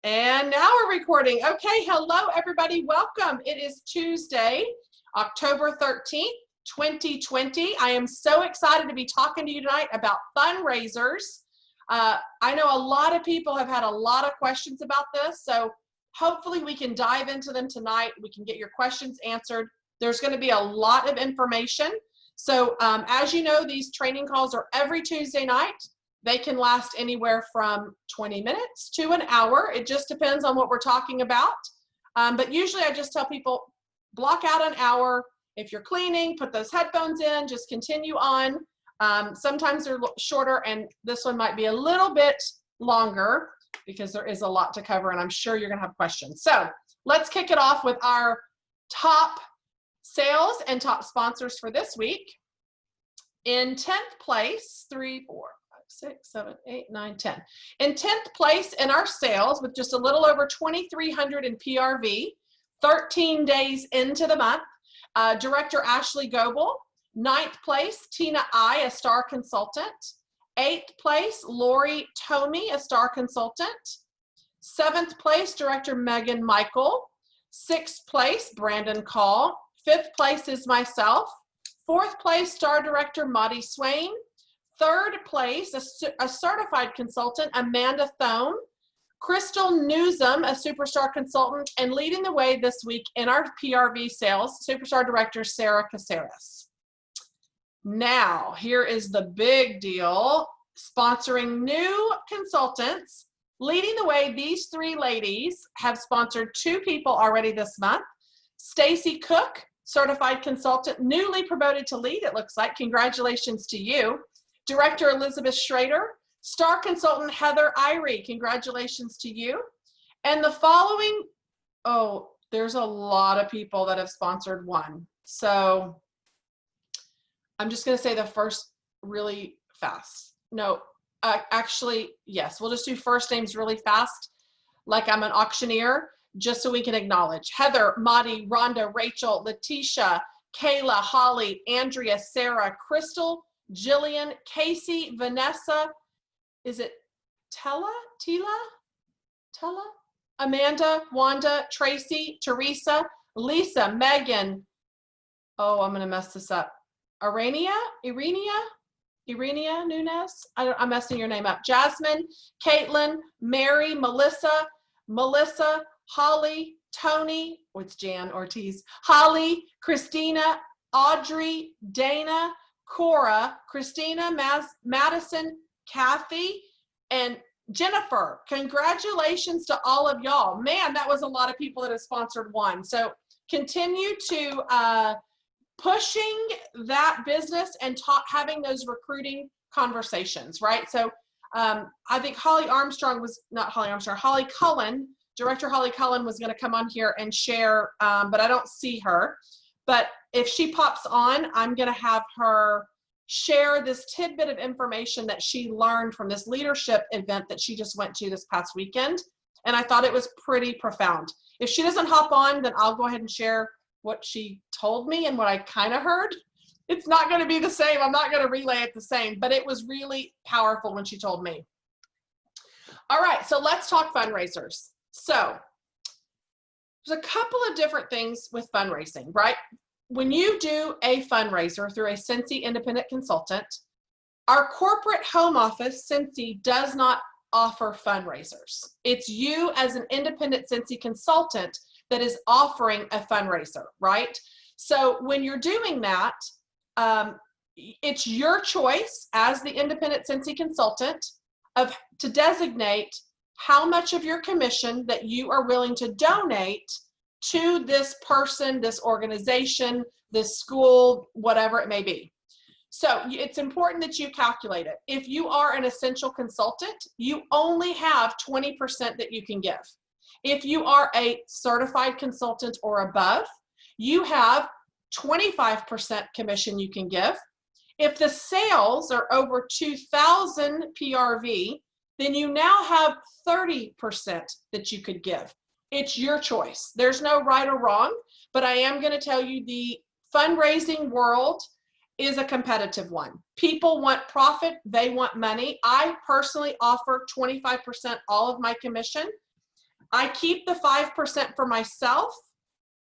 And now we're recording. Okay, hello everybody, welcome. It is Tuesday, October 13th, 2020. I am so excited to be talking to you tonight about fundraisers. I know a lot of people have had a lot of questions about this, so hopefully we can dive into them tonight. We can get your questions answered. There's going to be a lot of information. So as you know, these training calls are every Tuesday night. They can last anywhere from 20 minutes to an hour. It just depends on what we're talking about. But usually I just tell people, block out an hour. If you're cleaning, put those headphones in, just continue on. Sometimes they're shorter, and this one might be a little bit longer because there is a lot to cover, and I'm sure you're gonna have questions. So let's kick it off with our top sales and top sponsors for this week. In 10th place, 3, 4, 6, 7, 8, 9, 10. In 10th place in our sales with just a little over 2,300 in PRV, 13 days into the month, Director Ashley Goebel. 9th place, Tina I, a star consultant. 8th place, Lori Tomey, a star consultant. 7th place, Director Megan Michael. 6th place, Brandon Call. 5th place is myself. 4th place, Star Director Maudie Swain. 3rd place, a certified consultant, Amanda Thome. Crystal Newsom, a superstar consultant, and leading the way this week in our PRV sales, Superstar Director Sarah Caceres. Now, here is the big deal, sponsoring new consultants. Leading the way, these 3 ladies have sponsored 2 people already this month. Stacy Cook, certified consultant, newly promoted to lead, it looks like. Congratulations to you. Director Elizabeth Schrader, star consultant Heather Irie, congratulations to you. And the following, oh, there's a lot of people that have sponsored one. So I'm just gonna say the first really fast. No, actually, yes, we'll just do first names really fast, like I'm an auctioneer, just so we can acknowledge. Heather, Maudie, Rhonda, Rachel, Letitia, Kayla, Holly, Andrea, Sarah, Crystal, Jillian, Casey, Vanessa, is it Tella, Amanda, Wanda, Tracy, Teresa, Lisa, Megan, oh, I'm gonna mess this up, Irenia Nunes, I'm messing your name up, Jasmine, Caitlin, Mary, Melissa, Holly, Tony, it's Jan Ortiz, Holly, Christina, Audrey, Dana, Cora, Christina, Madison, Kathy, and Jennifer. Congratulations to all of y'all. Man, that was a lot of people that have sponsored one. So continue to pushing that business and having those recruiting conversations, right? So I think Holly Cullen, Director Holly Cullen was going to come on here and share, but I don't see her. But if she pops on, I'm going to have her share this tidbit of information that she learned from this leadership event that she just went to this past weekend. And I thought it was pretty profound. If she doesn't hop on, then I'll go ahead and share what she told me and what I kind of heard. It's not going to be the same. I'm not going to relay it the same, but it was really powerful when she told me. All right, so let's talk fundraisers. So there's a couple of different things with fundraising, right? When you do a fundraiser through a Cincy independent consultant, our corporate home office, Cincy, does not offer fundraisers. It's you as an independent Cincy consultant that is offering a fundraiser, right? So when you're doing that, it's your choice as the independent Cincy consultant to designate how much of your commission that you are willing to donate to this person, this organization, this school, whatever it may be. So it's important that you calculate it. If you are an essential consultant, you only have 20% that you can give. If you are a certified consultant or above, you have 25% commission you can give. If the sales are over 2,000 PRV, then you now have 30% that you could give. It's your choice. There's no right or wrong, but I am going to tell you the fundraising world is a competitive one. People want profit, they want money. I personally offer 25% all of my commission. I keep the 5% for myself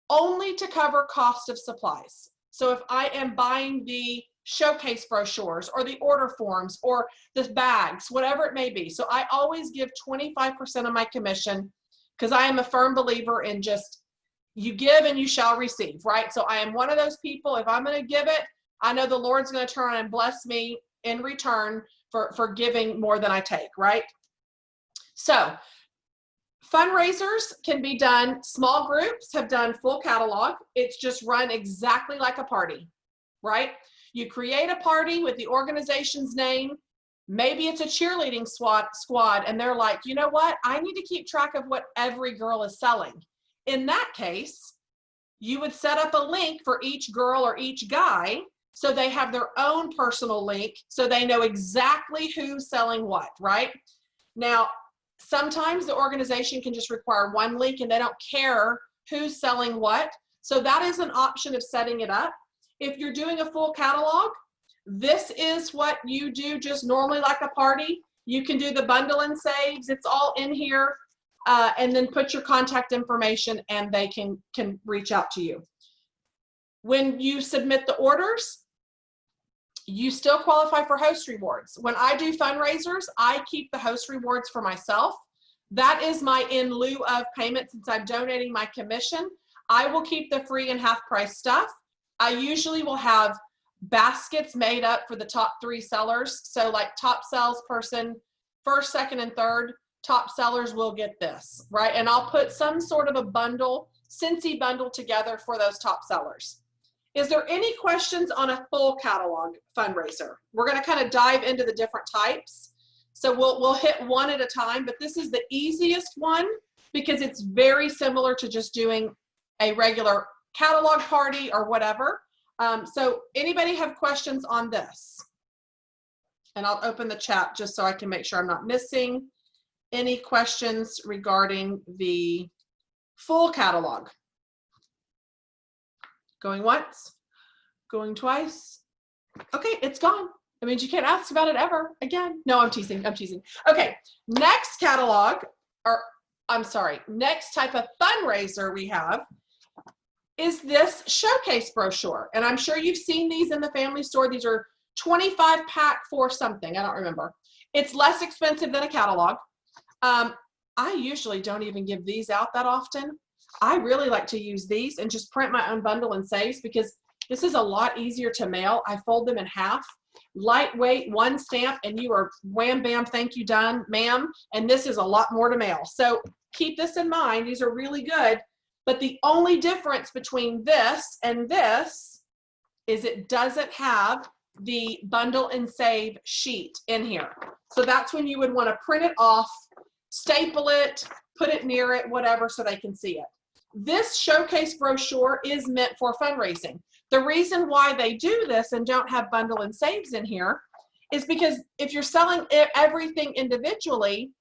only to cover cost of supplies. So if I am buying the showcase brochures or the order forms or the bags, whatever it may be. So I always give 25% of my commission because I am a firm believer in just you give and you shall receive, right? So I am one of those people, if I'm going to give it, I know the Lord's going to turn and bless me in return for giving more than I take, right? So fundraisers can be done, small groups have done full catalog. It's just run exactly like a party, right? You create a party with the organization's name. Maybe it's a cheerleading squad and they're like, you know what? I need to keep track of what every girl is selling. In that case, you would set up a link for each girl or each guy so they have their own personal link so they know exactly who's selling what, right? Now, sometimes the organization can just require one link and they don't care who's selling what. So that is an option of setting it up. If you're doing a full catalog, this is what you do just normally like a party. You can do the bundle and saves. It's all in here. And then put your contact information and they can reach out to you. When you submit the orders, you still qualify for host rewards. When I do fundraisers, I keep the host rewards for myself. That is my in lieu of payment since I'm donating my commission. I will keep the free and half price stuff. I usually will have baskets made up for the top 3 sellers. So like top salesperson, first, second, and third, top sellers will get this, right? And I'll put some sort of a bundle, Cincy bundle together for those top sellers. Is there any questions on a full catalog fundraiser? We're going to kind of dive into the different types. So we'll hit one at a time, but this is the easiest one because it's very similar to just doing a regular catalog party or whatever. So anybody have questions on this? And I'll open the chat just so I can make sure I'm not missing any questions regarding the full catalog. Going once, going twice. Okay, it's gone. That means you can't ask about it ever again. No, I'm teasing, I'm teasing. Okay, next catalog, or I'm sorry, next type of fundraiser we have is this showcase brochure. And I'm sure you've seen these in the family store. These are 25 pack for something, I don't remember. It's less expensive than a catalog. I usually don't even give these out that often. I really like to use these and just print my own bundle and saves because this is a lot easier to mail. I fold them in half, lightweight, one stamp, and you are wham, bam, thank you, done, ma'am. And this is a lot more to mail. So keep this in mind. These are really good. But the only difference between this and this is it doesn't have the bundle and save sheet in here. So that's when you would want to print it off, staple it, put it near it, whatever, so they can see it. This showcase brochure is meant for fundraising. The reason why they do this and don't have bundle and saves in here is because if you're selling everything individually,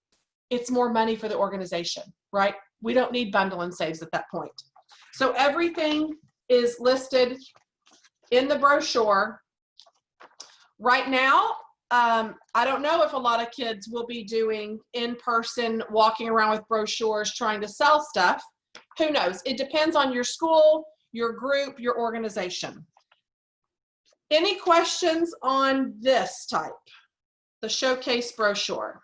it's more money for the organization, right? We don't need bundle and saves at that point. So everything is listed in the brochure. Right now, I don't know if a lot of kids will be doing in-person, walking around with brochures, trying to sell stuff. Who knows? It depends on your school, your group, your organization. Any questions on this type, the showcase brochure?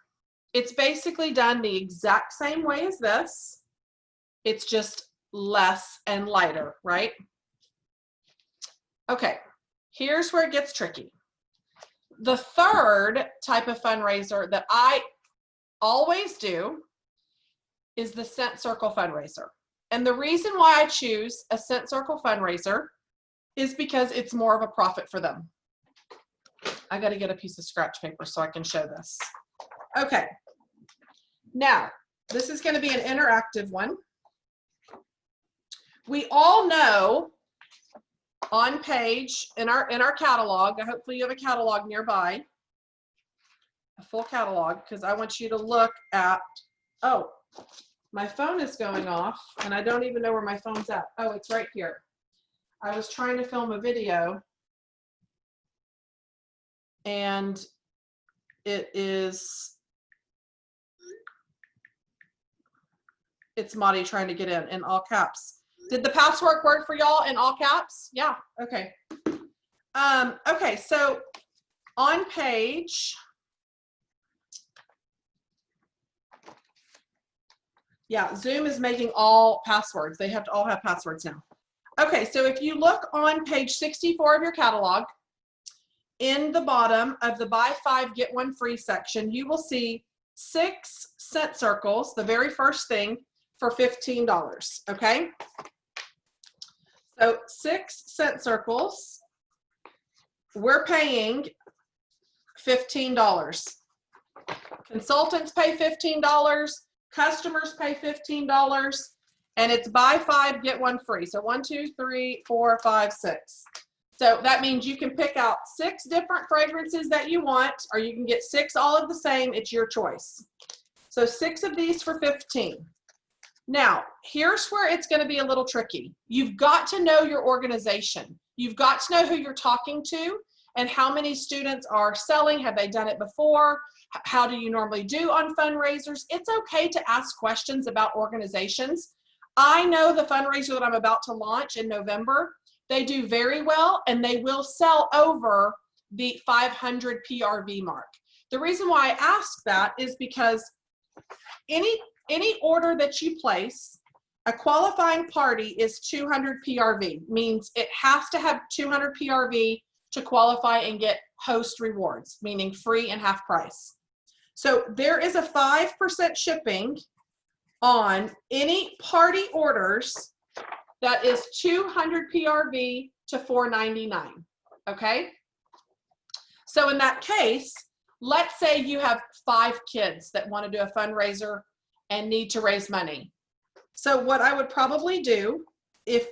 It's basically done the exact same way as this. It's just less and lighter, right? Okay, here's where it gets tricky. The third type of fundraiser that I always do is the Cent Circle fundraiser. And the reason why I choose a Cent Circle fundraiser is because it's more of a profit for them. I got to get a piece of scratch paper so I can show this. Okay. Now, this is going to be an interactive one. We all know on page in our catalog, hopefully you have a catalog nearby, a full catalog, because I want you to look at, oh, my phone is going off and I don't even know where my phone's at. Oh, it's right here. I was trying to film a video and it is, It's Maudie trying to get in all caps. Did the password work for y'all in all caps? Yeah, okay. Okay, so on page, yeah, Zoom is making all passwords. They have to all have passwords now. Okay, so if you look on page 64 of your catalog, in the bottom of the buy 5, get 1 free section, you will see 6 cent circles, the very first thing, for $15, okay? So 6 cent circles, we're paying $15. Consultants pay $15, customers pay $15, and it's buy 5, get 1 free. So 1, 2, 3, 4, 5, 6. So that means you can pick out 6 different fragrances that you want, or you can get 6 all of the same. It's your choice. So 6 of these for $15. Now, here's where it's going to be a little tricky. You've got to know your organization. You've got to know who you're talking to and how many students are selling. Have they done it before? How do you normally do on fundraisers? It's okay to ask questions about organizations. I know the fundraiser that I'm about to launch in November, they do very well and they will sell over the 500 PRV mark. The reason why I ask that is because any order that you place, a qualifying party is 200 PRV, means it has to have 200 PRV to qualify and get host rewards, meaning free and half price. So there is a 5% shipping on any party orders that is 200 PRV to $4.99, okay? So in that case, let's say you have 5 kids that want to do a fundraiser and need to raise money. So what I would probably do, if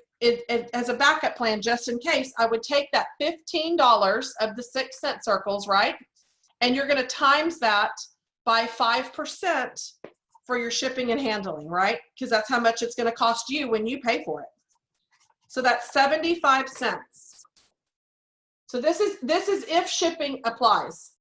as a backup plan, just in case, I would take that $15 of the 6 cent circles, right? And you're going to times that by 5% for your shipping and handling, right? Because that's how much it's going to cost you when you pay for it. So that's 75 cents. So this is if shipping applies.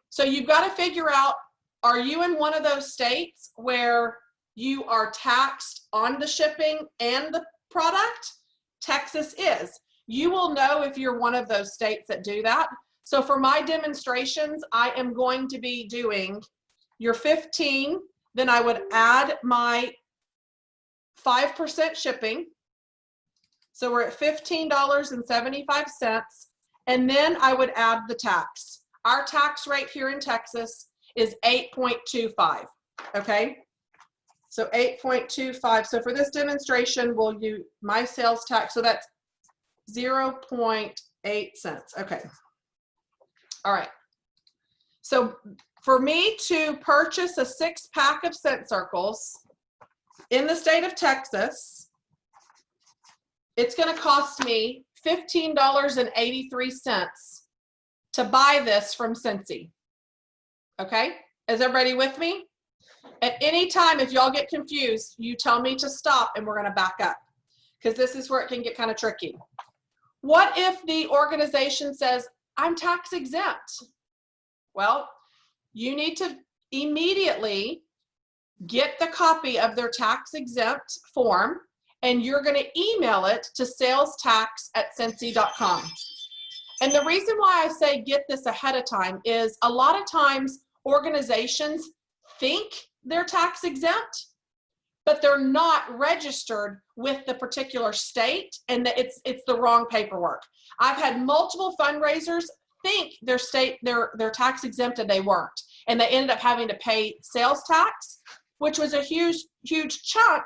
So you've got to figure out, are you in one of those states where you are taxed on the shipping and the product? Texas is. You will know if you're one of those states that do that. So for my demonstrations, I am going to be doing your 15, then I would add my 5% shipping. So we're at $15.75, and then I would add the tax. Our tax rate here in Texas is 8.25, okay? So 8.25, so for this demonstration, we'll use my sales tax, so that's 0.8 cents, okay. All right, so for me to purchase a 6-pack of scent circles in the state of Texas, it's gonna cost me $15.83 to buy this from Scentsy. Okay, is everybody with me? At any time, if y'all get confused, you tell me to stop and we're gonna back up, because this is where it can get kind of tricky. What if the organization says, I'm tax exempt? Well, you need to immediately get the copy of their tax exempt form, and you're gonna email it to salestax@scentsy.com. And the reason why I say get this ahead of time is a lot of times organizations think they're tax exempt, but they're not registered with the particular state, and that it's the wrong paperwork. I've had multiple fundraisers think they're tax exempt and they weren't, and they ended up having to pay sales tax, which was a huge chunk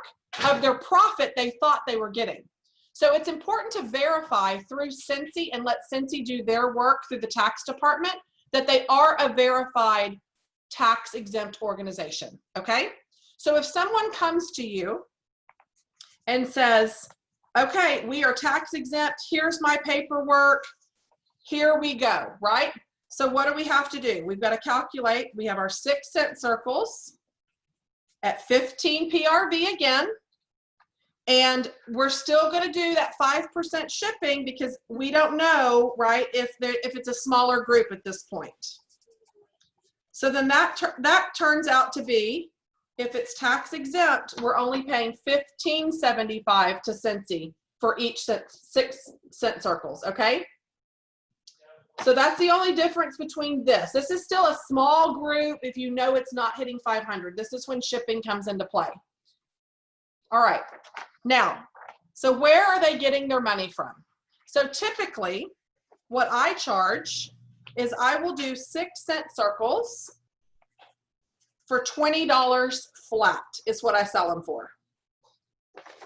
of their profit they thought they were getting. So it's important to verify through Scentsy and let Scentsy do their work through the tax department that they are a verified tax exempt organization, okay? So if someone comes to you and says, okay, we are tax exempt, here's my paperwork, here we go, right? So what do we have to do? We've got to calculate, we have our 6 cent circles at 15 PRV again, and we're still going to do that 5% shipping because we don't know, right, if it's a smaller group at this point. So then that turns out to be if it's tax exempt, we're only paying $15.75 to Scentsy for each 6 cent circles, okay? So that's the only difference between this. This is still a small group if you know it's not hitting 500. This is when shipping comes into play. All right, now, so where are they getting their money from? So typically, what I charge is I will do 6 cent circles for $20 flat is what I sell them for.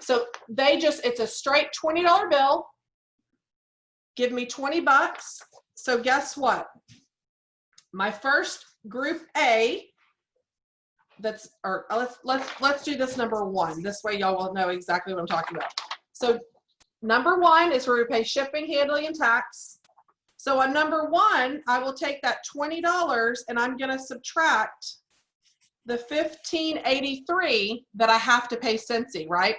So they just, it's a straight $20 bill. Give me 20 bucks. So guess what? My first group A, let's do this number 1. This way y'all will know exactly what I'm talking about. So number 1 is where we pay shipping, handling, and tax. So on number 1, I will take that $20 and I'm going to subtract the $15.83 that I have to pay Scentsy, right?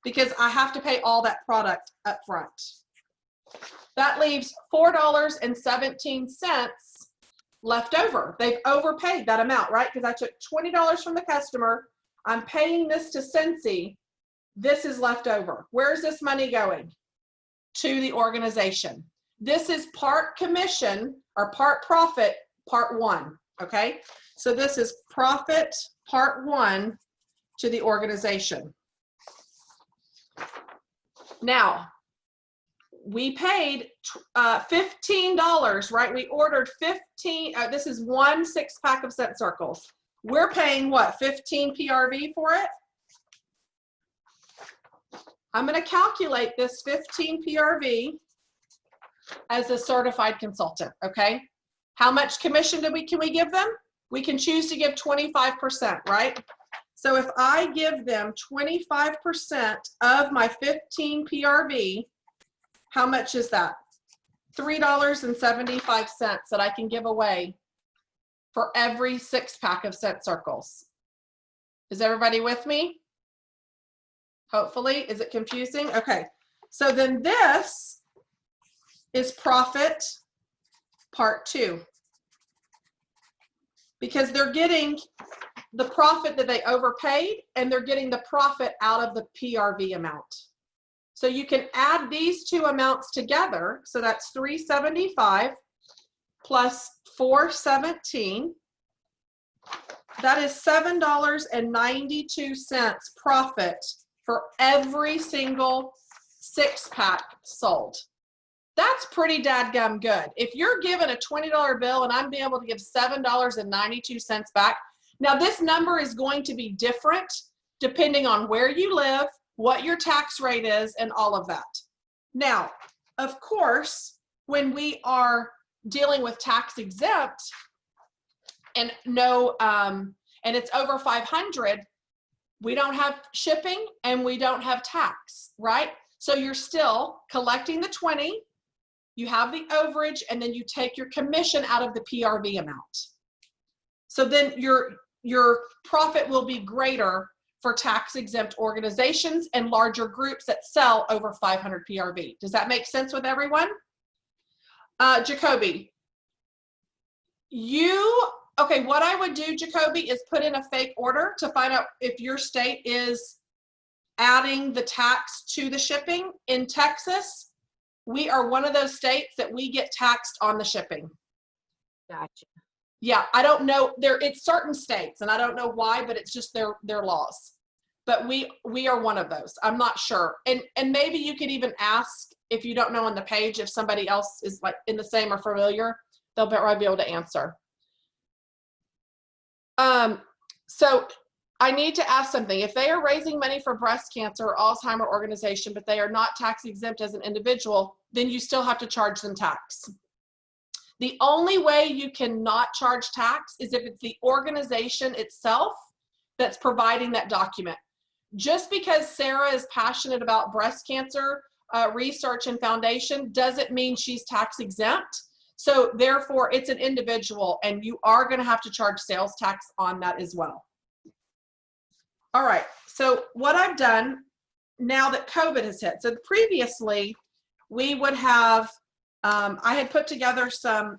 Because I have to pay all that product up front. That leaves $4.17 left over. They've overpaid that amount, right? Because I took $20 from the customer. I'm paying this to Scentsy. This is left over. Where's this money going? To the organization. This is part commission or part profit, part 1, okay? So this is profit part 1 to the organization. Now, we paid $15, right? We ordered 15, this is 1 6-pack of scent circles. We're paying what, 15 PRV for it? I'm gonna calculate this 15 PRV as a certified consultant, okay? How much commission can we give them? We can choose to give 25%, right? So if I give them 25% of my 15 PRV, how much is that? $3.75 that I can give away for every 6-pack of scent circles. Is everybody with me? Hopefully. Is it confusing? Okay. So then this is profit part 2. Because they're getting the profit that they overpaid and they're getting the profit out of the PRV amount. So you can add these 2 amounts together. So that's $3.75 plus $4.17. That is $7.92 profit for every single 6-pack sold. That's pretty dadgum good. If you're given a $20 bill and I'm being able to give $7.92 back, now this number is going to be different depending on where you live, what your tax rate is, and all of that. Now, of course, when we are dealing with tax exempt and and it's over 500, we don't have shipping and we don't have tax, right? So you're still collecting the 20, you have the overage, and then you take your commission out of the PRV amount. So then your profit will be greater for tax exempt organizations and larger groups that sell over 500 PRV. Does that make sense with everyone? Jacoby, okay, what I would do, Jacoby, is put in a fake order to find out if your state is adding the tax to the shipping. In Texas, we are one of those states that we get taxed on the shipping. Gotcha. Yeah, I don't know, it's certain states, and I don't know why, but it's just their laws. But we are one of those. I'm not sure. And maybe you could even ask, if you don't know on the page, if somebody else is like in the same or familiar, they'll probably be able to answer. So I need to ask something. If they are raising money for breast cancer or Alzheimer organization, but they are not tax exempt as an individual, then you still have to charge them tax. The only way you cannot charge tax is if it's the organization itself that's providing that document. Just because Sarah is passionate about breast cancer research and foundation doesn't mean she's tax exempt. So therefore, it's an individual, and you are going to have to charge sales tax on that as well. All right, so what I've done now that COVID has hit, so previously we would have, I had put together some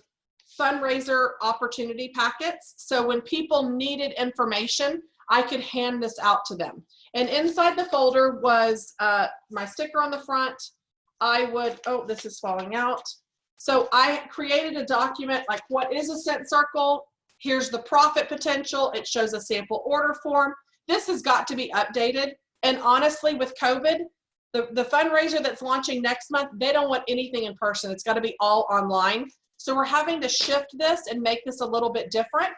fundraiser opportunity packets. So when people needed information, I could hand this out to them. And inside the folder was my sticker on the front. I would, oh, this is falling out. So I created a document like, what is a scent circle? Here's the profit potential. It shows a sample order form. This has got to be updated. And honestly, with COVID, the fundraiser that's launching next month, they don't want anything in person. It's got to be all online. So we're having to shift this and make this a little bit different.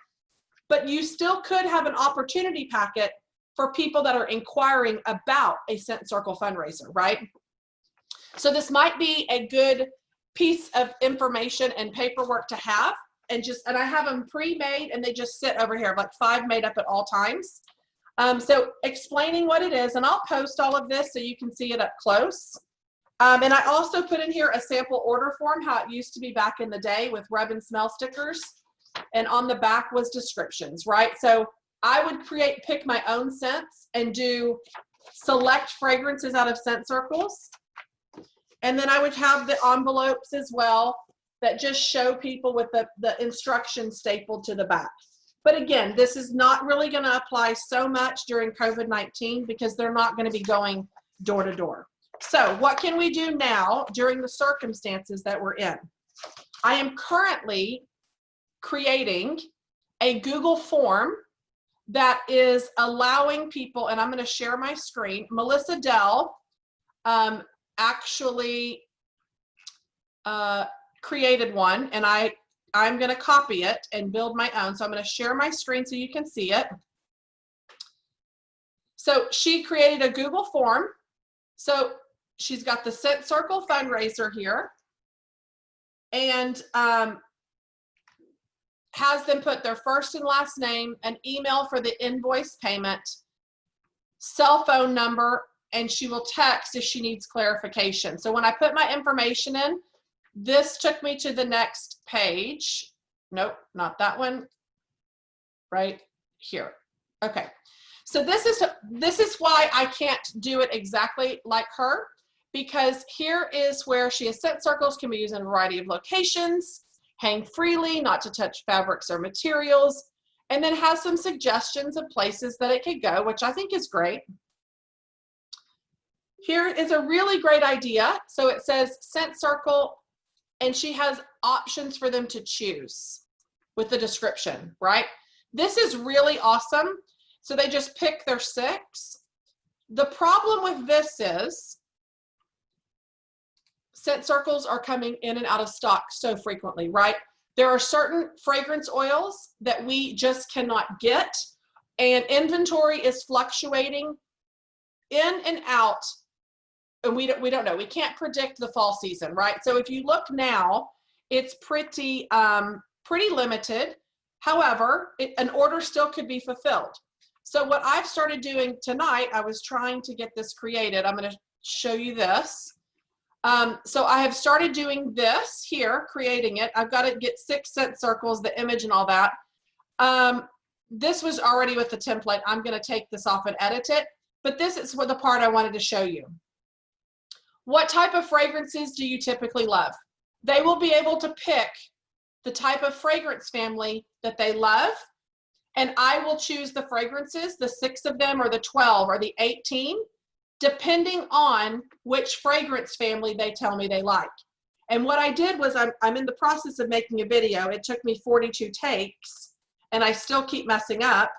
But you still could have an opportunity packet for people that are inquiring about a Scent Circle fundraiser, right? So this might be a good piece of information and paperwork to have, and I have them pre-made and they just sit over here, like 5 made up at all times. So explaining what it is, and I'll post all of this so you can see it up close. And I also put in here a sample order form, how it used to be back in the day with rub and smell stickers, and on the back was descriptions, right? So I would pick my own scents and do select fragrances out of scent circles. And then I would have the envelopes as well that just show people with the instructions stapled to the back. But again, this is not really going to apply so much during COVID-19 because they're not going to be going door to door. So what can we do now during the circumstances that we're in? I am currently creating a Google form that is allowing people, and I'm going to share my screen. Melissa Dell actually created one, and I'm going to copy it and build my own. So I'm going to share my screen so you can see it. So she created a Google form. So she's got the Scent Circle fundraiser here, and has them put their first and last name, an email for the invoice payment, cell phone number, and she will text if she needs clarification. So when I put my information in, this took me to the next page. Nope, not that one. Right here. Okay. So this is why I can't do it exactly like her, because here is where she has scent circles, can be used in a variety of locations, hang freely, not to touch fabrics or materials, and then has some suggestions of places that it could go, which I think is great. Here is a really great idea. So it says scent circle, and she has options for them to choose with the description, right? This is really awesome. So they just pick their 6. The problem with this is scent circles are coming in and out of stock so frequently, right? There are certain fragrance oils that we just cannot get, and inventory is fluctuating in and out, and we don't know. We can't predict the fall season, right? So if you look now, it's pretty limited. However, an order still could be fulfilled. So what I've started doing tonight, I was trying to get this created. I'm going to show you this. So I have started doing this here, creating it. I've got to get 6 scent circles, the image and all that. This was already with the template. I'm going to take this off and edit it. But this is the part I wanted to show you. What type of fragrances do you typically love? They will be able to pick the type of fragrance family that they love, and I will choose the fragrances, the 6 of them or the 12 or the 18, depending on which fragrance family they tell me they like. And what I did was I'm in the process of making a video. It took me 42 takes, and I still keep messing up.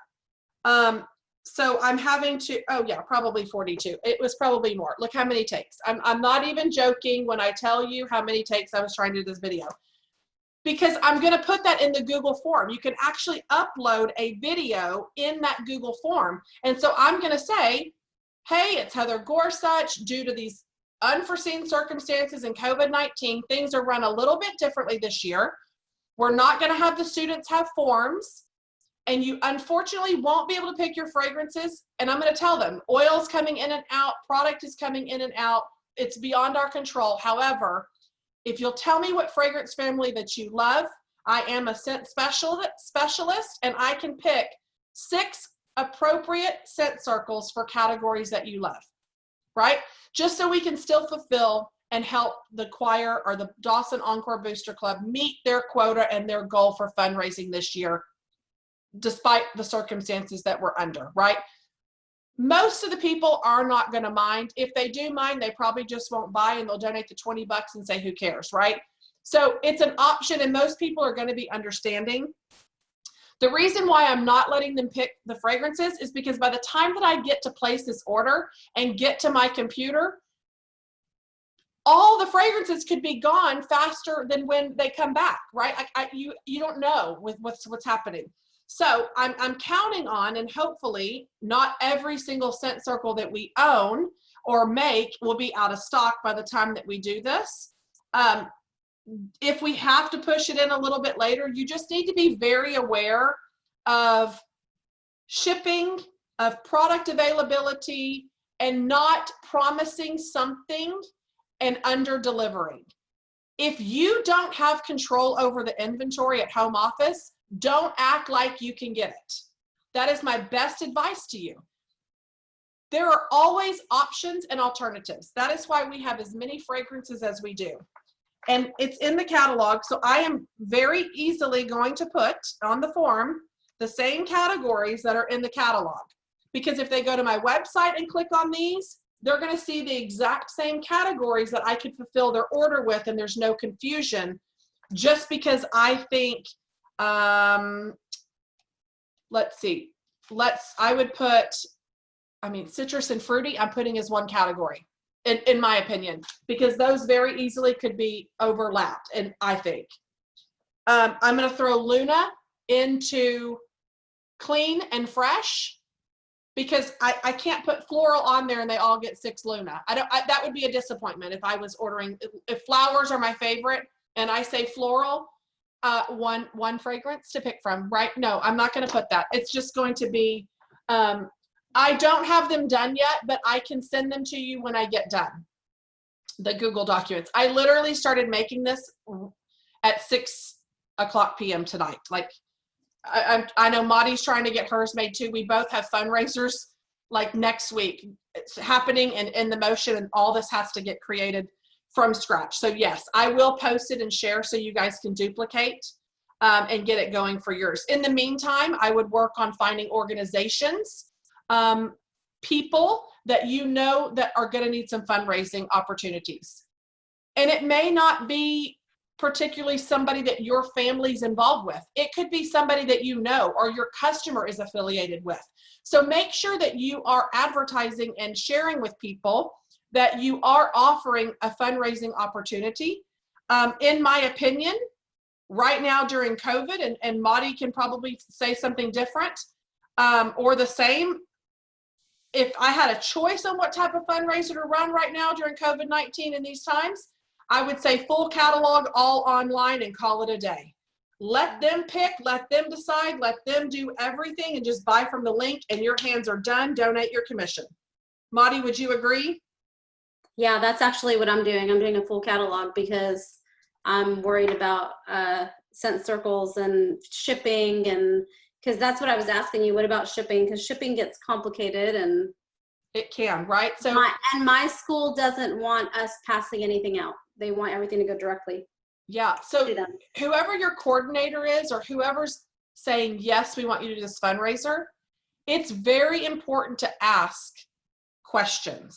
So I'm having to, oh yeah, probably 42. It was probably more. Look how many takes. I'm not even joking when I tell you how many takes I was trying to do this video. Because I'm going to put that in the Google form. You can actually upload a video in that Google form. And so I'm going to say, hey, it's Heather Gorsuch. Due to these unforeseen circumstances in COVID-19, things are run a little bit differently this year. We're not going to have the students have forms, and you unfortunately won't be able to pick your fragrances. And I'm going to tell them, oil's coming in and out, product is coming in and out. It's beyond our control. However, if you'll tell me what fragrance family that you love, I am a scent specialist, and I can pick 6 appropriate scent circles for categories that you love, right? Just so we can still fulfill and help the choir or the Dawson Encore Booster Club meet their quota and their goal for fundraising this year. despite the circumstances that we're under, right? Most of the people are not going to mind. If they do mind, they probably just won't buy and they'll donate the 20 bucks and say, who cares, right? So it's an option and most people are going to be understanding. The reason why I'm not letting them pick the fragrances is because by the time that I get to place this order and get to my computer, all the fragrances could be gone faster than when they come back, right? You don't know with what's happening. So I'm counting on, and hopefully not every single scent circle that we own or make will be out of stock by the time that we do this. If we have to push it in a little bit later, you just need to be very aware of shipping, of product availability, and not promising something and under delivering. If you don't have control over the inventory at home office, don't act like you can get it. That is my best advice to you. There are always options and alternatives. That is why we have as many fragrances as we do. And it's in the catalog, so I am very easily going to put on the form the same categories that are in the catalog. Because if they go to my website and click on these, they're going to see the exact same categories that I could fulfill their order with, and there's no confusion. Just because I think, let's see, I would put, citrus and fruity, I'm putting as one category, in my opinion, because those very easily could be overlapped, and I think. I'm going to throw Luna into clean and fresh, because I can't put floral on there and they all get 6 Luna. That would be a disappointment if I was ordering, if flowers are my favorite and I say floral, one fragrance to pick from, right? No, I'm not going to put that. It's just going to be, I don't have them done yet, but I can send them to you when I get done. The Google documents. I literally started making this at 6 o'clock p.m. tonight. Like, I know Maddie's trying to get hers made too. We both have fundraisers like next week. It's happening and in the motion, and all this has to get created from scratch. So yes, I will post it and share so you guys can duplicate and get it going for yours. In the meantime, I would work on finding organizations, people that you know that are going to need some fundraising opportunities. And it may not be particularly somebody that your family's involved with. It could be somebody that you know or your customer is affiliated with. So make sure that you are advertising and sharing with people that you are offering a fundraising opportunity. In my opinion, right now during COVID, and Maddie can probably say something different or the same, if I had a choice on what type of fundraiser to run right now during COVID-19 in these times, I would say full catalog, all online, and call it a day. Let them pick, let them decide, let them do everything, and just buy from the link, and your hands are done. Donate your commission. Maddie, would you agree? Yeah, that's actually what I'm doing. I'm doing a full catalog because I'm worried about scent circles and shipping, and because that's what I was asking you. What about shipping? Because shipping gets complicated, and it can, right? So my school doesn't want us passing anything out. They want everything to go directly. Yeah. So whoever your coordinator is, or whoever's saying, yes, we want you to do this fundraiser, it's very important to ask questions.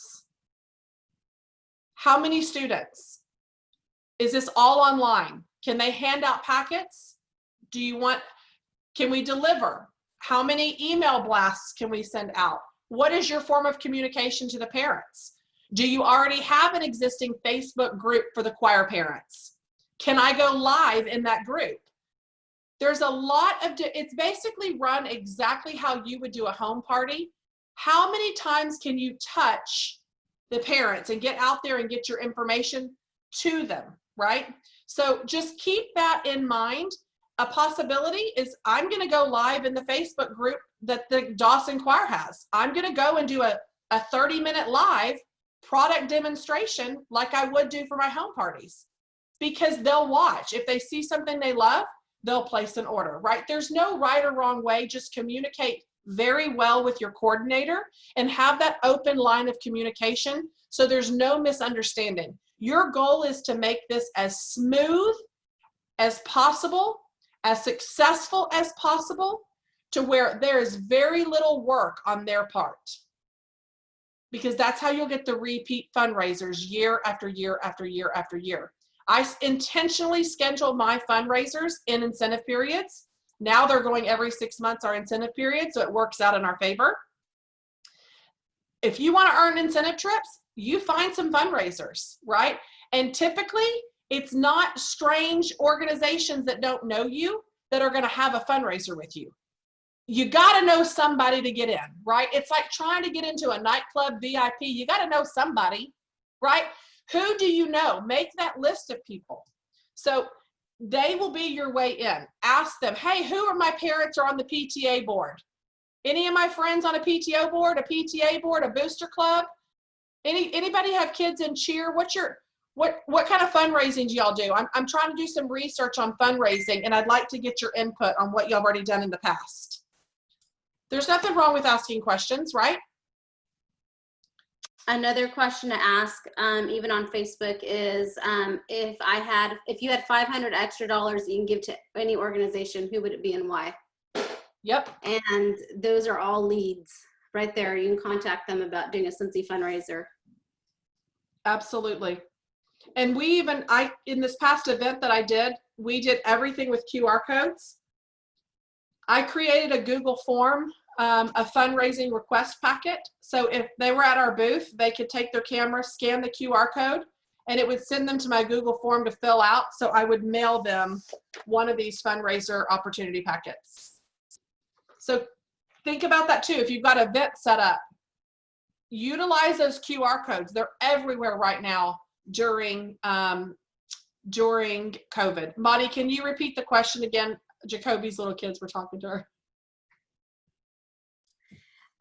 How many students? Is this all online? Can they hand out packets? Can we deliver? How many email blasts can we send out? What is your form of communication to the parents? Do you already have an existing Facebook group for the choir parents? Can I go live in that group? There's a lot of, it's basically run exactly how you would do a home party. How many times can you touch the parents and get out there and get your information to them, right? So just keep that in mind. A possibility is I'm going to go live in the Facebook group that the Dawson Choir has. I'm going to go and do a 30-minute live product demonstration like I would do for my home parties, because they'll watch. If they see something they love, they'll place an order, right? There's no right or wrong way. Just communicate very well with your coordinator and have that open line of communication so there's no misunderstanding. Your goal is to make this as smooth as possible, as successful as possible, to where there is very little work on their part. Because that's how you'll get the repeat fundraisers year after year after year after year. I intentionally schedule my fundraisers in incentive periods. Now they're going every 6 months, our incentive period, so it works out in our favor. If you want to earn incentive trips, you find some fundraisers, right? And typically, it's not strange organizations that don't know you that are going to have a fundraiser with you. You got to know somebody to get in, right? It's like trying to get into a nightclub VIP. You got to know somebody, right? Who do you know? Make that list of people. So they will be your way in. Ask them, hey, who are my parents are on the PTA board? Any of my friends on a PTO board, a PTA board, a booster club? Anybody have kids in cheer? What kind of fundraising do y'all do? I'm trying to do some research on fundraising, and I'd like to get your input on what y'all have already done in the past. There's nothing wrong with asking questions, right? Another question to ask, even on Facebook, is if you had $500 extra that you can give to any organization, who would it be and why? Yep. And those are all leads right there. You can contact them about doing a Cincy fundraiser. Absolutely. And in this past event that I did, we did everything with QR codes. I created a Google form, a fundraising request packet. So if they were at our booth, they could take their camera, scan the QR code, and it would send them to my Google form to fill out. So I would mail them one of these fundraiser opportunity packets. So think about that too. If you've got an event set up, utilize those QR codes. They're everywhere right now during COVID. Monty, can you repeat the question again? Jacoby's little kids were talking to her.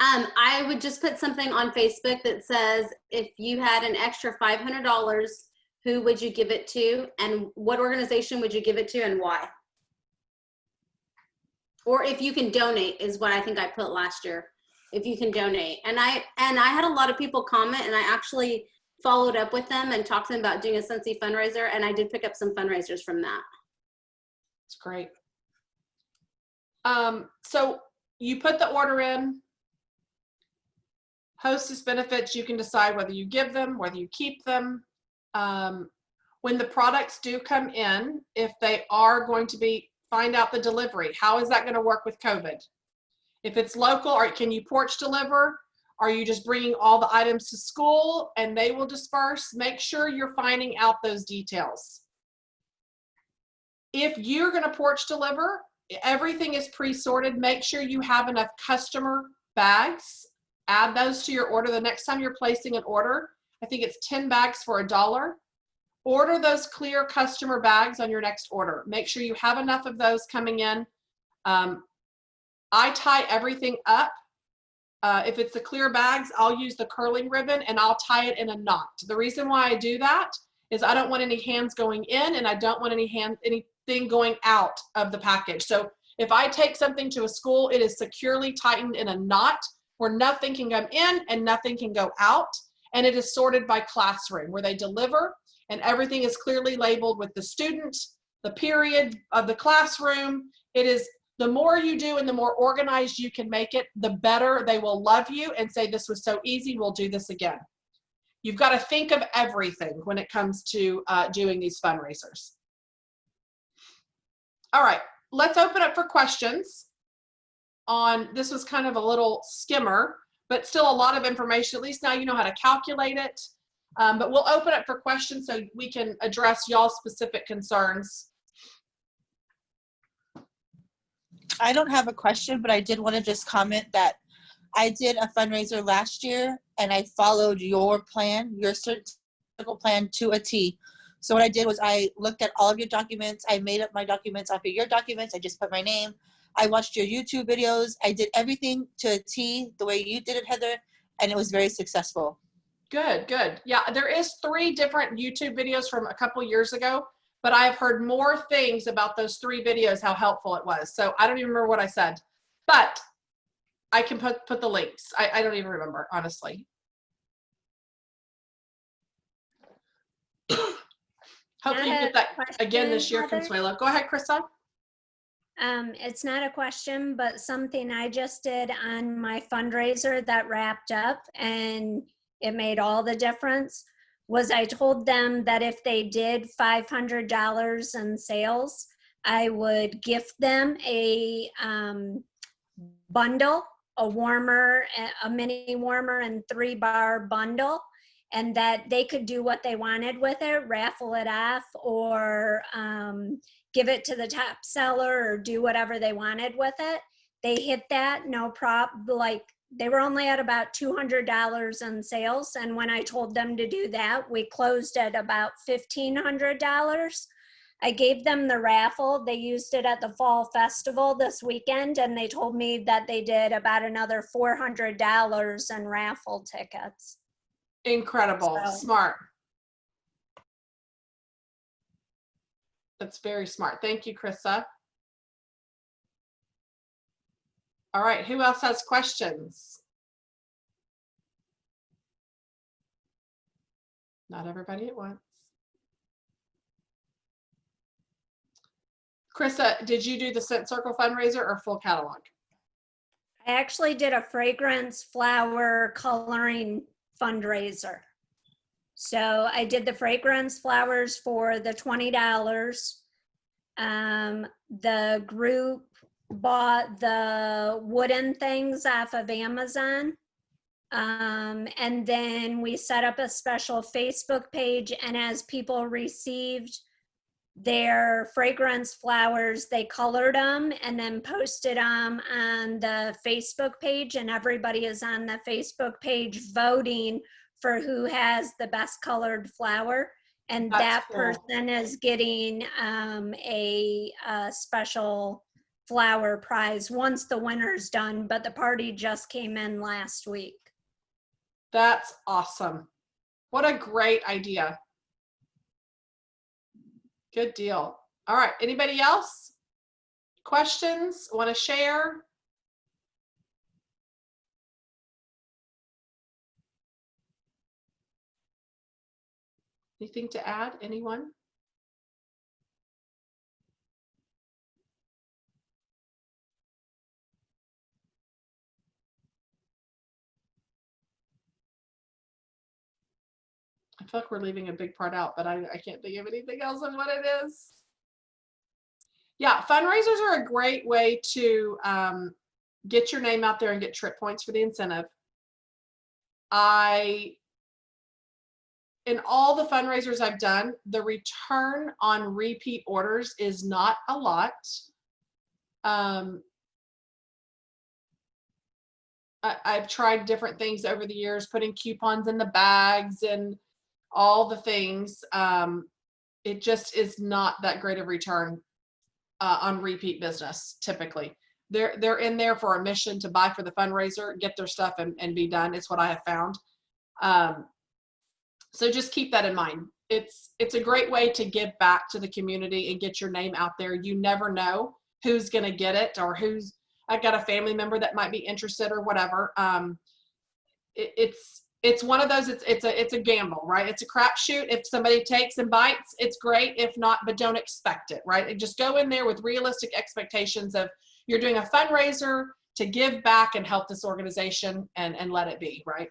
I would just put something on Facebook that says, if you had an extra $500, who would you give it to, and what organization would you give it to, and why? Or if you can donate, is what I think I put last year. If you can donate, and I had a lot of people comment, and I actually followed up with them and talked to them about doing a Cincy fundraiser, and I did pick up some fundraisers from that. It's great. So you put the order in. Hostess benefits, you can decide whether you give them, whether you keep them. When the products do come in, if they are going to be, find out the delivery. How is that going to work with COVID? If it's local, or can you porch deliver? Are you just bringing all the items to school and they will disperse? Make sure you're finding out those details. If you're going to porch deliver, everything is pre-sorted. Make sure you have enough customer bags. Add those to your order. The next time you're placing an order, I think it's 10 bags for $1. Order those clear customer bags on your next order. Make sure you have enough of those coming in. I tie everything up. If it's the clear bags, I'll use the curling ribbon and I'll tie it in a knot. The reason why I do that is I don't want any hands going in, and I don't want anything going out of the package. So if I take something to a school, it is securely tightened in a knot where nothing can come in and nothing can go out. And it is sorted by classroom where they deliver, and everything is clearly labeled with the student, the period of the classroom. It is, the more you do and the more organized you can make it, the better they will love you and say, this was so easy, we'll do this again. You've got to think of everything when it comes to doing these fundraisers. All right, let's open up for questions on, this was kind of a little skimmer, but still a lot of information. At least now you know how to calculate it. But we'll open up for questions so we can address y'all's specific concerns. I don't have a question, but I did want to just comment that I did a fundraiser last year and I followed your plan, your circle plan to a T. So what I did was I looked at all of your documents. I made up my documents off of your documents. I just put my name. I watched your YouTube videos. I did everything to a T the way you did it, Heather, and it was very successful. Good, good. Yeah, there is 3 different YouTube videos from a couple years ago, but I have heard more things about those 3 videos, how helpful it was. So I don't even remember what I said, but I can put the links. I don't even remember, honestly. Hopefully you get that again this year, Consuelo. Go ahead, Krista. It's not a question, but something I just did on my fundraiser that wrapped up and it made all the difference was I told them that if they did $500 in sales, I would gift them a bundle, a warmer, a mini warmer and 3-bar bundle, and that they could do what they wanted with it, raffle it off, or give it to the top seller, or do whatever they wanted with it. They hit that, no problem. Like, they were only at about $200 in sales. And when I told them to do that, we closed at about $1,500. I gave them the raffle. They used it at the fall festival this weekend, and they told me that they did about another $400 in raffle tickets. Incredible. So, smart. That's very smart. Thank you, Krissa. All right, who else has questions? Not everybody at once. Krissa, did you do the Scent Circle fundraiser or full catalog? I actually did a fragrance flower coloring fundraiser. So I did the fragrance flowers for the $20. The group bought the wooden things off of Amazon. And then we set up a special Facebook page, and as people received their fragrance flowers, they colored them and then posted them on the Facebook page, and everybody is on the Facebook page voting for who has the best colored flower, and That's that cool. person is getting a special flower prize once the winter's done, but the party just came in last week. That's awesome. What a great idea. Good deal. All right, anybody else? Questions? Want to share? Anything to add? Anyone? I feel like we're leaving a big part out, but I can't think of anything else on what it is. Yeah, fundraisers are a great way to get your name out there and get trip points for the incentive. In all the fundraisers I've done, the return on repeat orders is not a lot. I've tried different things over the years, putting coupons in the bags and all the things. It just is not that great of return on repeat business. Typically, they're in there for a mission to buy for the fundraiser, get their stuff and be done. It's what I have found. So just keep that in mind. It's a great way to give back to the community and get your name out there. You never know who's going to get it, or I've got a family member that might be interested or whatever. It's one of those, it's a gamble, right? It's a crapshoot. If somebody takes and bites, it's great. If not, but don't expect it, right? And just go in there with realistic expectations of you're doing a fundraiser to give back and help this organization, and let it be, right?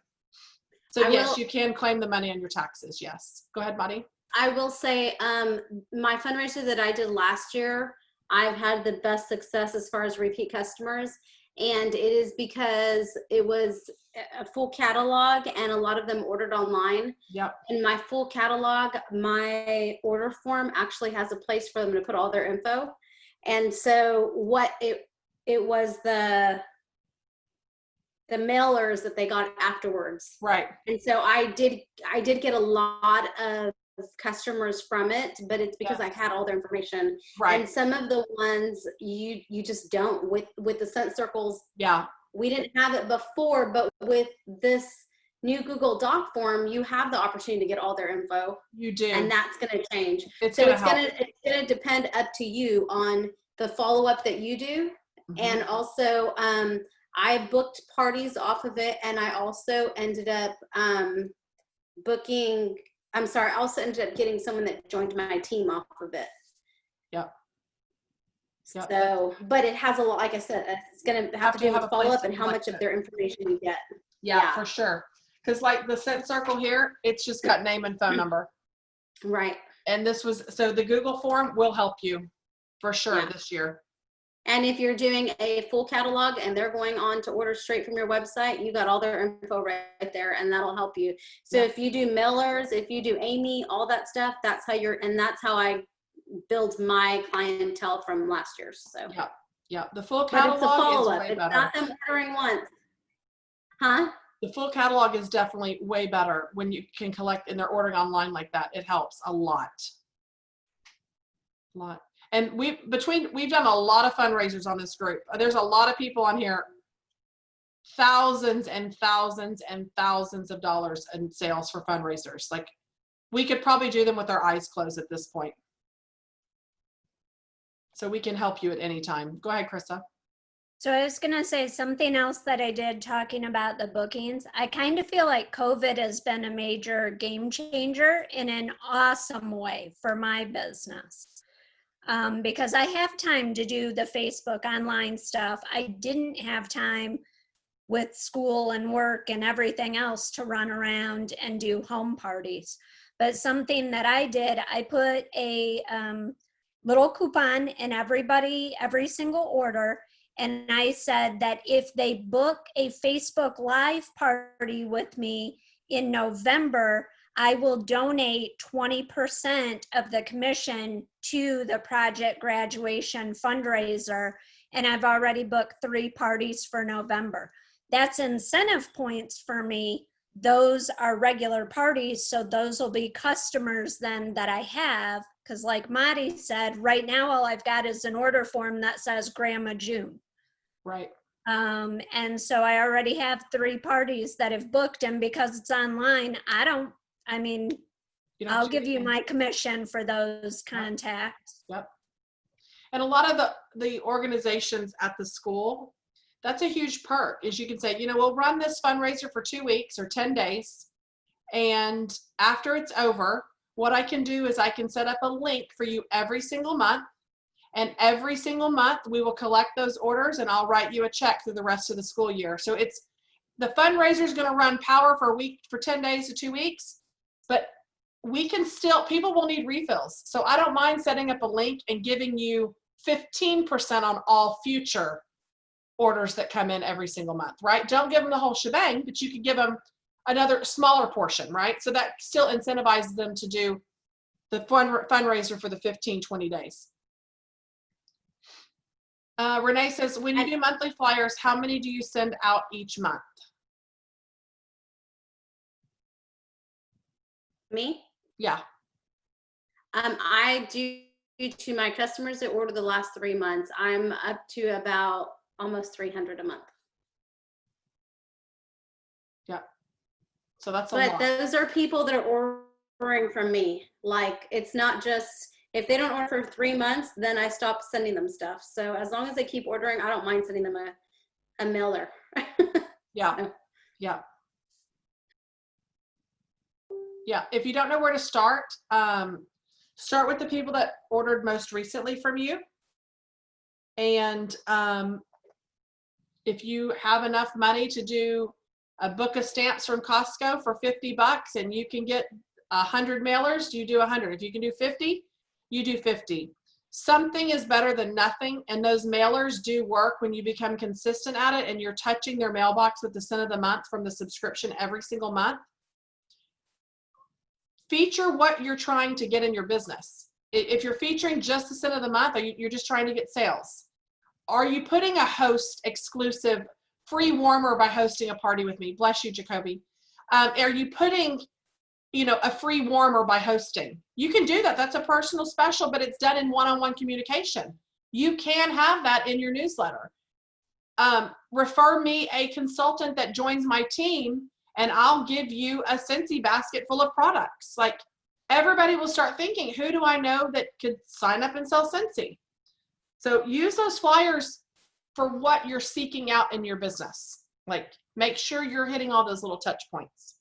So yes, you can claim the money on your taxes. Yes. Go ahead, Maddie. I will say my fundraiser that I did last year, I've had the best success as far as repeat customers. And it is because it was a full catalog and a lot of them ordered online. Yep. In my full catalog, my order form actually has a place for them to put all their info. And so what it was the mailers that they got afterwards. Right. And so I did get a lot of customers from it, but it's because I had all their information. Right. And some of the ones you just don't with the Scent Circles. Yeah. We didn't have it before, but with this new Google Doc form, you have the opportunity to get all their info. You do. And that's going to change. It's going to depend up to you on the follow-up that you do. Mm-hmm. And also, I booked parties off of it, and I also ended up I also ended up getting someone that joined my team off of it. Yep. Yep. So, but it has a lot, like I said, it's going to have to do with a follow place up to and how collect much it. of their information you get. Yeah, for sure. Because like the Scent Circle here, it's just got name and phone number. Right. And this was, so the Google form will help you for sure Yeah. this year. And if you're doing a full catalog and they're going on to order straight from your website, you got all their info right there, and that'll help you. So if you do mailers, if you do Amy, all that stuff, that's how and that's how I build my clientele from last year. So yeah. The full but it's a catalog is follow-up. way It's better. not them ordering once. Huh? The full catalog is definitely way better when you can collect and they're ordering online like that. It helps a lot. And we've done a lot of fundraisers on this group. There's a lot of people on here, thousands and thousands and thousands of dollars in sales for fundraisers. Like we could probably do them with our eyes closed at this point. So we can help you at any time. Go ahead, Krista. So I was going to say something else that I did talking about the bookings. I kind of feel like COVID has been a major game changer in an awesome way for my business. Because I have time to do the Facebook online stuff. I didn't have time with school and work and everything else to run around and do home parties. But something that I did, I put a little coupon in every single order. And I said that if they book a Facebook Live party with me in November, I will donate 20% of the commission to the project graduation fundraiser. And I've already booked 3 parties for November. That's incentive points for me. Those are regular parties. So those will be customers then that I have. Because like Madi said, right now, all I've got is an order form that says Grandma June. Right. And so I already have 3 parties that have booked, and because it's online, I'll give you my commission for those contacts. Yep. And a lot of the organizations at the school, that's a huge perk is you can say, we'll run this fundraiser for 2 weeks or 10 days. And after it's over, what I can do is I can set up a link for you every single month. And every single month we will collect those orders and I'll write you a check through the rest of the school year. So the fundraiser is going to run power for 10 days to 2 weeks, but people will need refills. So I don't mind setting up a link and giving you 15% on all future orders that come in every single month, right? Don't give them the whole shebang, but you could give them another smaller portion, right? So that still incentivizes them to do the fundraiser for the 15, 20 days. Renee says, when you do monthly flyers, how many do you send out each month? Me? Yeah. I do to my customers that order the last 3 months. I'm up to about almost 300 a month. Yeah. So that's a lot. But those are people that are ordering from me. Like, it's not just, if they don't order for 3 months, then I stop sending them stuff. So as long as they keep ordering, I don't mind sending them a mailer. Yeah. So. Yeah. Yeah. If you don't know where to start with the people that ordered most recently from you. And if you have enough money to do a book of stamps from Costco for $50 and you can get 100 mailers, you do 100. If you can do 50, you do 50. Something is better than nothing, and those mailers do work when you become consistent at it and you're touching their mailbox with the cent of the month from the subscription every single month. Feature what you're trying to get in your business. If you're featuring just the cent of the month, you're just trying to get sales. Are you putting a host exclusive free warmer by hosting a party with me? Bless you, Jacoby. Are you putting a free warmer by hosting? You can do that. That's a personal special, but it's done in one-on-one communication. You can have that in your newsletter. Refer me a consultant that joins my team and I'll give you a Scentsy basket full of products. Like, everybody will start thinking, who do I know that could sign up and sell Scentsy? So use those flyers for what you're seeking out in your business. Like, make sure you're hitting all those little touch points.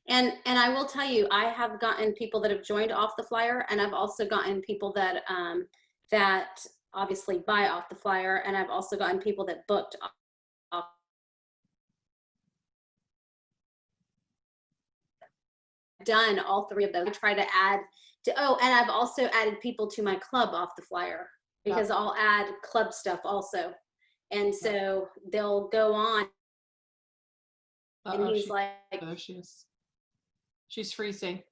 And I will tell you, I have gotten people that have joined off the flyer, and I've also gotten people that that obviously buy off the flyer, and I've also gotten people that booked off. Done all three of those. I try to add to, oh, and I've also added people to my club off the flyer, because I'll add club stuff also. And so they'll go on, and he's like, oh, she's freezing.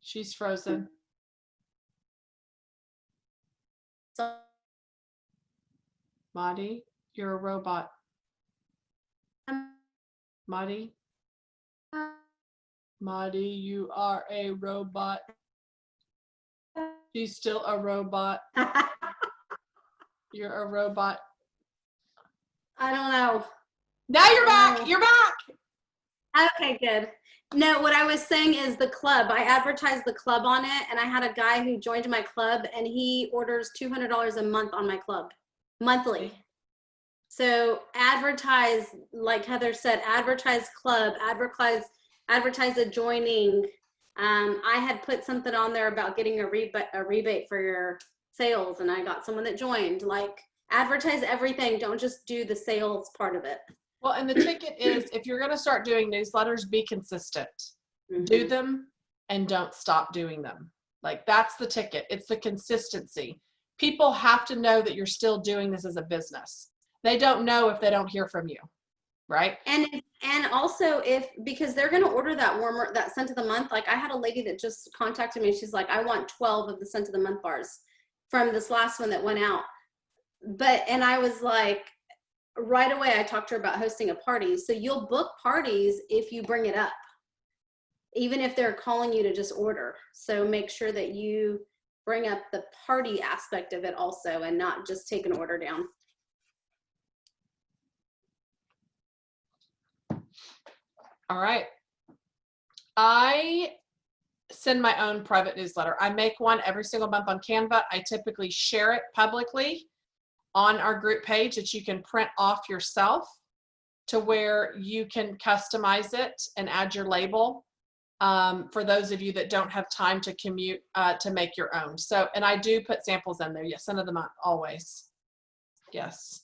She's frozen. so Maddie, you're a robot. Maddie, you are a robot. She's still a robot. You're a robot. I don't know. Now you're back. You're back. Okay, good. No, what I was saying is the club. I advertised the club on it, and I had a guy who joined my club, and he orders $200 a month on my club, monthly. So advertise, like Heather said, advertise club, advertise a joining. I had put something on there about getting a rebate for your sales, and I got someone that joined. Like, advertise everything. Don't just do the sales part of it. Well, and the ticket is, if you're going to start doing newsletters, be consistent. Do them and don't stop doing them. Like, that's the ticket. It's the consistency. People have to know that you're still doing this as a business. They don't know if they don't hear from you, right? And also, because they're going to order that warmer, that scent of the month. Like, I had a lady that just contacted me. She's like, I want 12 of the scent of the month bars from this last one that went out. And I was like, right away, I talked to her about hosting a party. So you'll book parties if you bring it up, even if they're calling you to just order. So make sure that you bring up the party aspect of it also, and not just take an order down. All right. I send my own private newsletter. I make one every single month on Canva. I typically share it publicly on our group page that you can print off yourself, to where you can customize it and add your label, for those of you that don't have time to commute to make your own. So, and I do put samples in there. Yes, end of the month, always. Yes.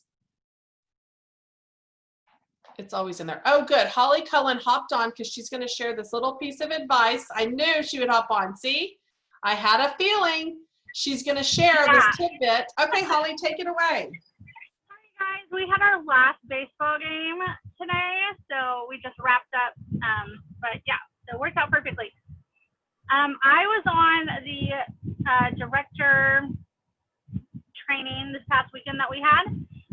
It's always in there. Oh, good. Holly Cullen hopped on because she's going to share this little piece of advice. I knew she would hop on. See, I had a feeling she's going to share this tidbit. Okay, Holly, take it away. Hi, guys. We had our last baseball game today, so we just wrapped up. But yeah, so it worked out perfectly. I was on the director training this past weekend that we had,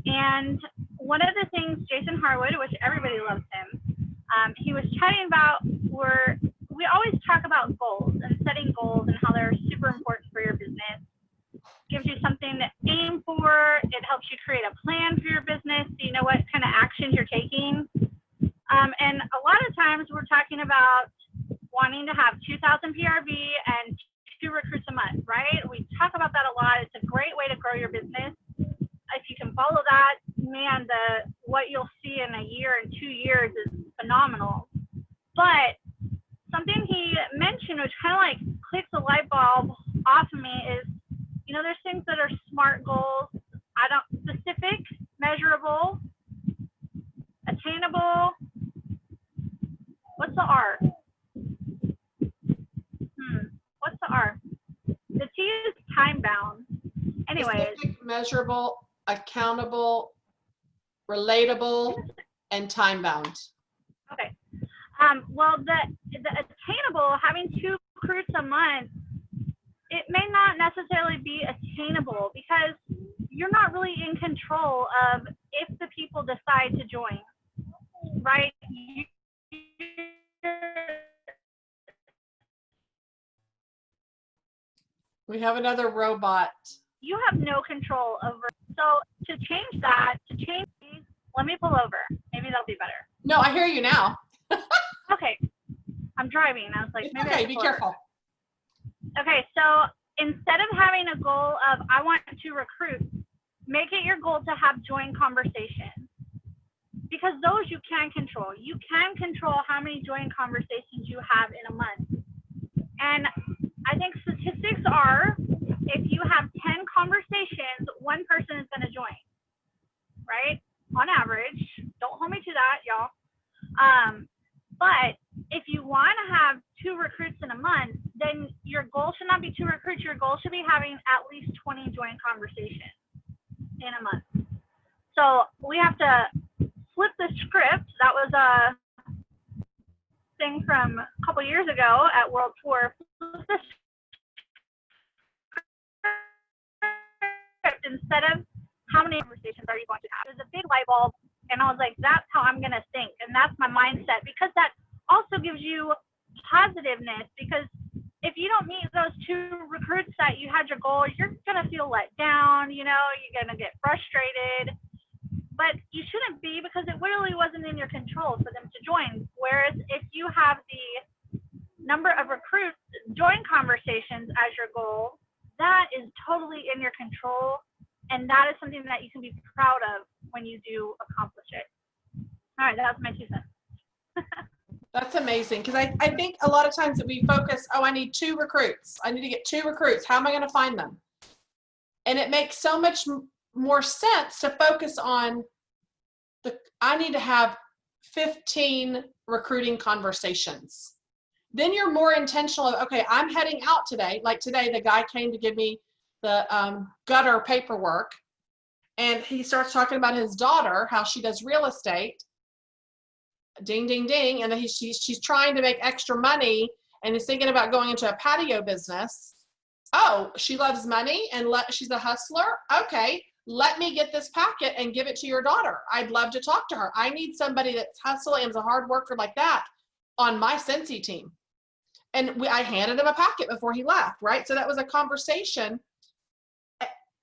and one of the things, Jason Harwood, which everybody loves him, he was chatting about we always talk about goals and setting goals and how they're super important for your business. Gives you something to aim for. It helps you create a plan for your business so you know what kind of actions you're taking. And a lot of times we're talking about wanting to have 2,000 PRV and 2 recruits a month, right? We talk about that a lot. It's a great way to grow your business. If you can follow that, man, what you'll see in a year and 2 years is phenomenal. But something he mentioned, which kind of like clicks a light bulb off of me, is, you know, there's things that are SMART goals. Specific, measurable, attainable. What's the R? What's the R? The T is time bound. Anyways. Specific, measurable, accountable, relatable, and time bound. Okay. Well, the attainable, having 2 recruits a month, it may not necessarily be attainable because you're not really in control of if the people decide to join, right? We have another robot. You have no control over. So to change that, let me pull over. Maybe that'll be better. No, I hear you now. Okay. I'm driving. I was like, It's maybe okay, be careful. Okay, so instead of having a goal of I want to recruit, make it your goal to have joint conversations. Because those you can control. You can control how many joint conversations you have in a month. And I think statistics are if you have 10 conversations, one person is going to join, right? On average. Don't hold me to that, y'all. But if you want to have 2 recruits in a month, then your goal should not be 2 recruits. Your goal should be having at least 20 joint conversations in a month. So we have to flip the script. That was a thing from a couple years ago at World Tour. Flip the script. Instead of how many conversations are you going to have? There's a big light bulb, and I was like, that's how I'm going to think, and that's my mindset, because that also gives you positiveness, because if you don't meet those 2 recruits that you had your goal, you're going to feel let down, you know, you're going to get frustrated, but you shouldn't be, because it really wasn't in your control for them to join. Whereas if you have the number of recruits join conversations as your goal, that is totally in your control, and that is something that you can be proud of when you do accomplish it. All right, that was my 2 cents. That's amazing, because I think a lot of times that we focus, oh, I need 2 recruits. I need to get 2 recruits. How am I going to find them? And it makes so much more sense to focus on I need to have 15 recruiting conversations. Then you're more intentional of, okay, I'm heading out today. Like today, the guy came to give me the gutter paperwork, and he starts talking about his daughter, how she does real estate. Ding, ding, ding. And then she's trying to make extra money and is thinking about going into a patio business. Oh, she loves money and she's a hustler. Okay, let me get this packet and give it to your daughter. I'd love to talk to her. I need somebody that's hustling and is a hard worker like that on my Scentsy team. And I handed him a packet before he left, right? So that was a conversation.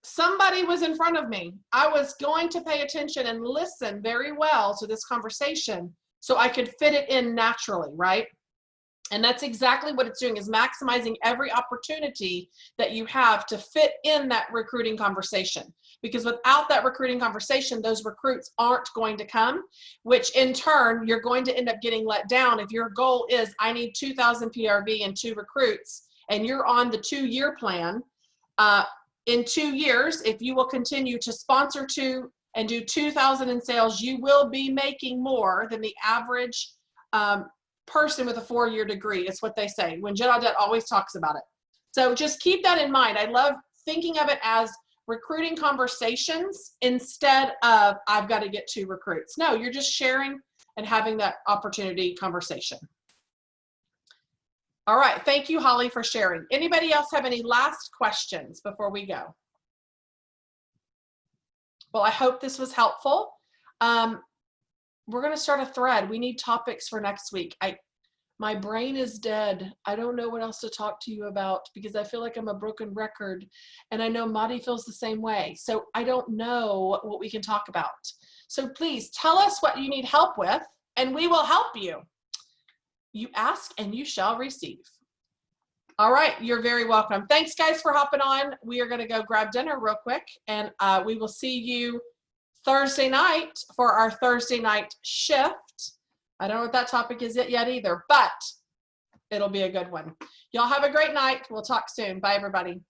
Somebody was in front of me. I was going to pay attention and listen very well to this conversation so I could fit it in naturally, right? And that's exactly what it's doing, is maximizing every opportunity that you have to fit in that recruiting conversation. Because without that recruiting conversation, those recruits aren't going to come, which in turn, you're going to end up getting let down. If your goal is, I need 2,000 PRV and 2 recruits, and you're on the 2-year plan, in 2 years, if you will continue to sponsor 2 and do 2,000 in sales, you will be making more than the average person with a 4-year degree. It's what they say. When Jen Audette always talks about it. So just keep that in mind. I love thinking of it as recruiting conversations instead of I've got to get 2 recruits. No, you're just sharing and having that opportunity conversation. All right. Thank you, Holly, for sharing. Anybody else have any last questions before we go? Well, I hope this was helpful. We're going to start a thread. We need topics for next week. My brain is dead. I don't know what else to talk to you about because I feel like I'm a broken record, and I know Madi feels the same way. So I don't know what we can talk about. So please tell us what you need help with, and we will help you. You ask and you shall receive. All right, you're very welcome. Thanks, guys, for hopping on. We are going to go grab dinner real quick, and we will see you Thursday night for our Thursday night shift. I don't know what that topic is yet either, but it'll be a good one. Y'all have a great night. We'll talk soon. Bye, everybody.